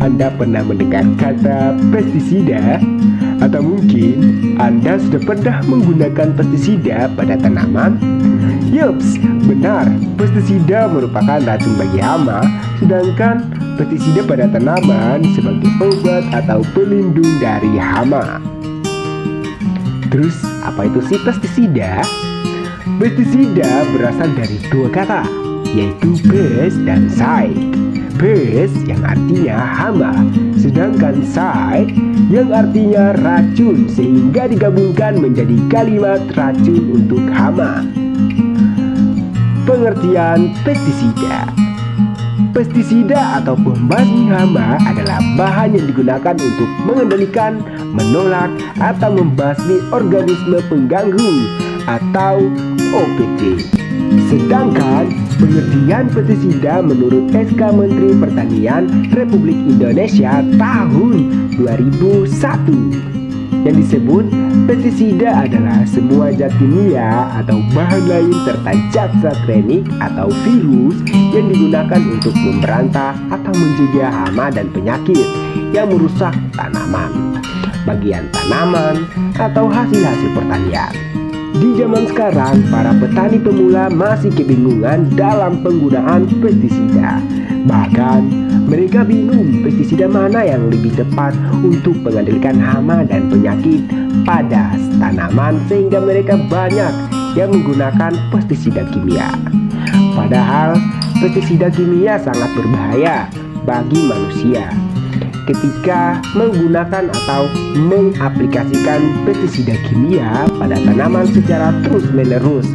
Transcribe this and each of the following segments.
Anda pernah mendengar kata pestisida? Atau mungkin Anda sudah pernah menggunakan pestisida pada tanaman? Yups, benar, pestisida merupakan racun bagi hama, sedangkan pestisida pada tanaman sebagai obat atau pelindung dari hama. Terus, apa itu sih pestisida? Pestisida berasal dari dua kata, yaitu pes dan side. Pes yang artinya hama, sedangkan side yang artinya racun, sehingga digabungkan menjadi kalimat racun untuk hama. Pengertian pestisida. Pestisida atau pembasmi hama adalah bahan yang digunakan untuk mengendalikan, menolak, atau membasmi organisme pengganggu atau OPT. Sedangkan pengertian pestisida menurut SK Menteri Pertanian Republik Indonesia tahun 2001 yang disebut pestisida adalah semua zat kimia atau bahan lain serta zat-zat klinik atau virus yang digunakan untuk memberantas atau mencegah hama dan penyakit yang merusak tanaman, bagian tanaman, atau hasil-hasil pertanian. Di zaman sekarang, para petani pemula masih kebingungan dalam penggunaan pestisida. Bahkan, mereka bingung pestisida mana yang lebih tepat untuk mengendalikan hama dan penyakit pada tanaman, sehingga mereka banyak yang menggunakan pestisida kimia. Padahal, pestisida kimia sangat berbahaya bagi manusia. Ketika menggunakan atau mengaplikasikan pestisida kimia pada tanaman secara terus-menerus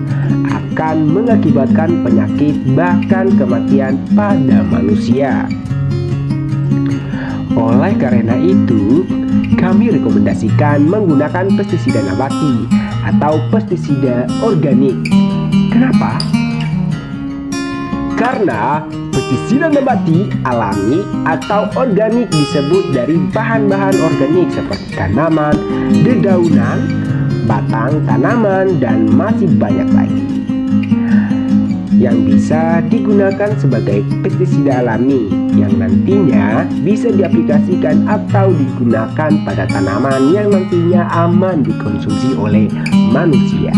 akan mengakibatkan penyakit bahkan kematian pada manusia. Oleh karena itu, kami rekomendasikan menggunakan pestisida nabati atau pestisida organik. Kenapa? Karena pestisida nabati alami atau organik disebut dari bahan-bahan organik seperti tanaman, dedaunan, batang tanaman, dan masih banyak lagi yang bisa digunakan sebagai pestisida alami yang nantinya bisa diaplikasikan atau digunakan pada tanaman yang nantinya aman dikonsumsi oleh manusia.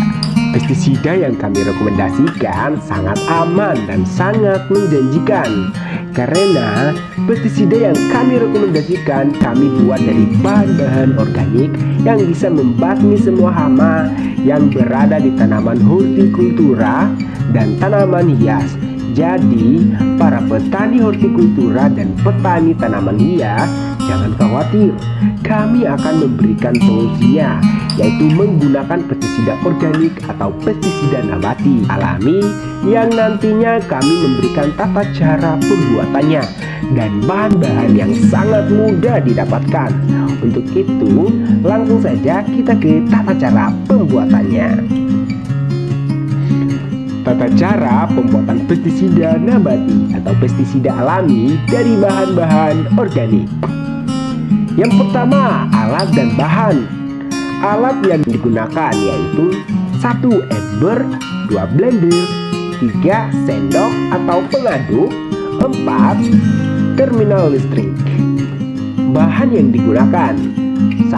Pestisida yang kami rekomendasikan sangat aman dan sangat menjanjikan, karena pestisida yang kami rekomendasikan kami buat dari bahan-bahan organik yang bisa membasmi semua hama yang berada di tanaman hortikultura dan tanaman hias. Jadi, para petani hortikultura dan petani tanaman hias jangan khawatir, kami akan memberikan solusinya, yaitu menggunakan pestisida organik atau pestisida nabati alami yang nantinya kami memberikan tata cara pembuatannya dan bahan-bahan yang sangat mudah didapatkan. Untuk itu, langsung saja kita ke tata cara pembuatannya. Tata cara pembuatan pestisida nabati atau pestisida alami dari bahan-bahan organik. Yang pertama, alat dan bahan. Alat yang digunakan yaitu 1 ember, 2 blender, 3 sendok atau pengaduk, 4 terminal listrik. Bahan yang digunakan 1.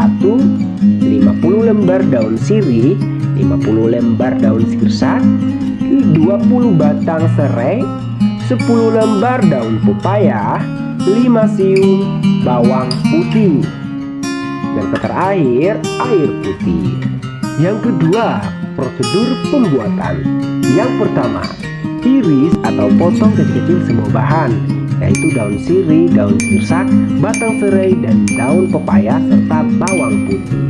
50 lembar daun sirih, 50 lembar daun sirsak, 20 batang serai, 10 lembar daun pepaya, 5 siung bawang putih, dan terakhir air putih. Yang kedua, prosedur pembuatan. Yang pertama, iris atau potong kecil-kecil semua bahan, yaitu daun sirih, daun sirsak, batang serai, dan daun pepaya serta bawang putih.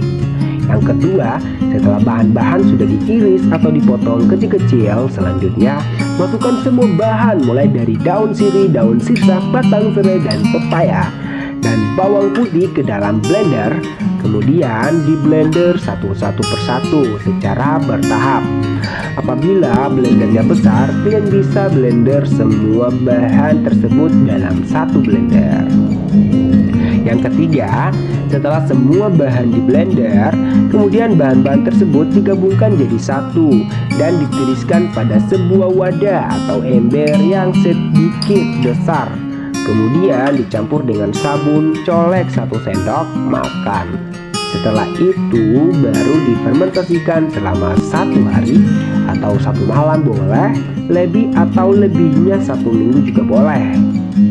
Yang kedua, setelah bahan-bahan sudah diiris atau dipotong kecil-kecil, selanjutnya masukkan semua bahan mulai dari daun sirih, daun sirsak, batang serai, dan pepaya dan bawang putih ke dalam blender. Kemudian di blender satu persatu secara bertahap. Apabila blendernya besar, kalian bisa blender semua bahan tersebut dalam satu blender. Yang ketiga, setelah semua bahan di blender, kemudian bahan-bahan tersebut digabungkan jadi satu dan ditiriskan pada sebuah wadah atau ember yang sedikit besar. Kemudian dicampur dengan sabun, colek 1 sendok makan. Setelah itu baru difermentasikan selama 1 hari atau 1 malam boleh, lebih atau lebihnya 1 minggu juga boleh.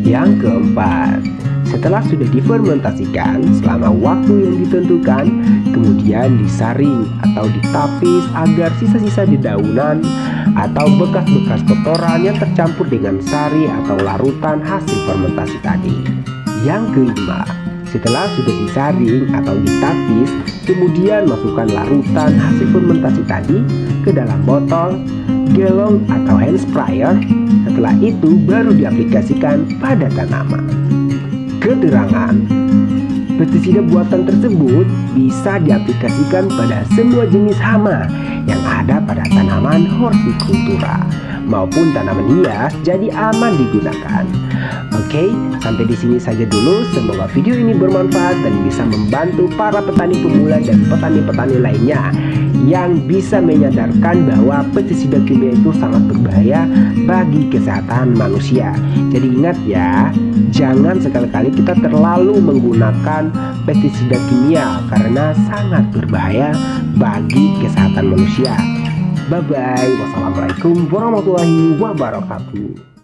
Yang keempat, setelah sudah difermentasikan selama waktu yang ditentukan, kemudian disaring atau ditapis agar sisa-sisa dedaunan atau bekas-bekas kotoran yang tercampur dengan sari atau larutan hasil fermentasi tadi. Yang kelima, setelah sudah disaring atau ditapis, kemudian masukkan larutan hasil fermentasi tadi ke dalam botol, galon atau hand sprayer. Setelah itu baru diaplikasikan pada tanaman. Keterangan: pestisida buatan tersebut bisa diaplikasikan pada semua jenis hama yang ada pada tanaman hortikultura maupun tanaman hias, jadi aman digunakan. Oke, sampai di sini saja dulu. Semoga video ini bermanfaat dan bisa membantu para petani pemula dan petani-petani lainnya yang bisa menyadarkan bahwa pestisida kimia itu sangat berbahaya bagi kesehatan manusia. Jadi ingat ya, jangan sekali-kali kita terlalu menggunakan pestisida kimia karena sangat berbahaya bagi kesehatan manusia. Bye-bye. Wassalamualaikum warahmatullahi wabarakatuh.